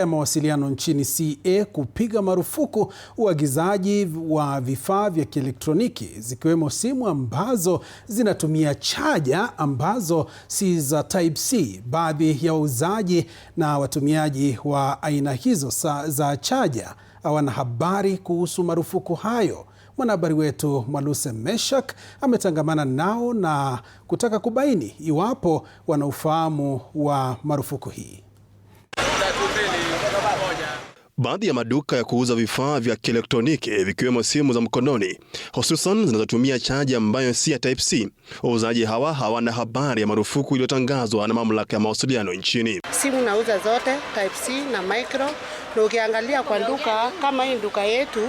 ya mawasiliano nchini CA kupiga marufuku uagizaji wa vifaa vya kielektroniki zikiwemo simu ambazo zinatumia chaja ambazo si za Type C. Baadhi ya wauzaji na watumiaji wa aina hizo za chaja hawana habari kuhusu marufuku hayo. Mwanahabari wetu Mwaluse Meshak ametangamana nao na kutaka kubaini iwapo wana ufahamu wa marufuku hii. Baadhi ya maduka ya kuuza vifaa vya kielektroniki vikiwemo simu za mkononi hususan zinazotumia chaja ambayo si ya Type C, wauzaji hawa hawana habari ya marufuku iliyotangazwa na mamlaka ya mawasiliano nchini. Simu nauza zote Type C na micro, na ukiangalia kwa duka kama hii duka yetu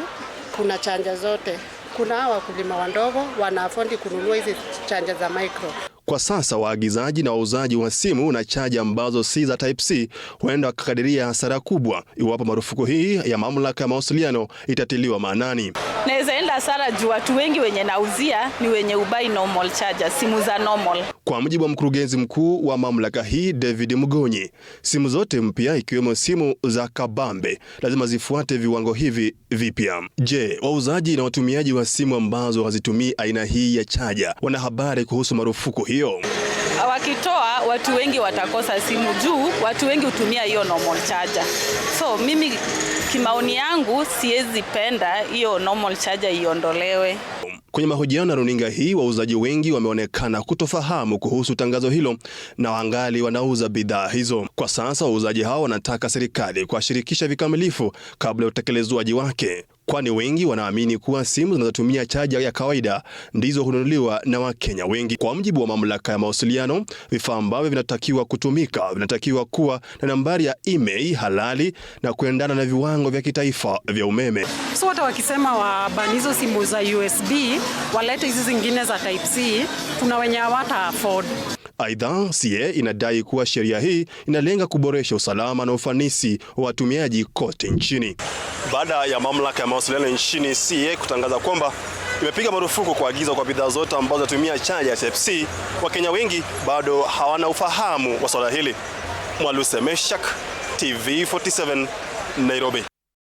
kuna chanja zote. Kuna wakulima wadogo wana afford kununua hizi chanja za micro. Kwa sasa waagizaji na wauzaji wa simu na chaja ambazo si za Type C huenda wakakadiria hasara kubwa iwapo marufuku hii ya mamlaka ya mawasiliano itatiliwa maanani. Naweza enda hasara juu watu wengi wenye nauzia ni wenye ubai normal charger, simu za normal. Kwa mujibu wa mkurugenzi mkuu wa mamlaka hii David Mugonyi, simu zote mpya ikiwemo simu za kabambe lazima zifuate viwango hivi vipya. Je, wauzaji na watumiaji wa simu ambazo hazitumii aina hii ya chaja wana habari kuhusu marufuku hiyo? Wakitoa watu wengi watakosa simu juu watu wengi hutumia hiyo normal charger. So mimi kimaoni yangu siwezi penda hiyo normal charger iondolewe. Kwenye mahojiano na runinga hii, wauzaji wengi wameonekana kutofahamu kuhusu tangazo hilo na wangali wanauza bidhaa hizo. Kwa sasa wauzaji hao wanataka serikali kuwashirikisha vikamilifu kabla ya utekelezwaji wake, kwani wengi wanaamini kuwa simu zinazotumia chaja ya kawaida ndizo hununuliwa na Wakenya wengi. Kwa mujibu wa mamlaka ya mawasiliano, vifaa ambavyo vinatakiwa kutumika vinatakiwa kuwa na nambari ya email halali na kuendana na viwango vya kitaifa vya umeme. So hata wakisema wabanizo simu za USB walete hizi zingine za Type C, kuna wenye hawata afford. Aidha, CA inadai kuwa sheria hii inalenga kuboresha usalama na ufanisi wa watumiaji kote nchini. Baada ya mamlaka ya mawasiliano nchini CA kutangaza kwamba imepiga marufuku kuagiza kwa bidhaa zote ambazo zinatumia chaja ya Type C, Wakenya wengi bado hawana ufahamu wa swala hili. Mwaluse Meshak, TV47, Nairobi.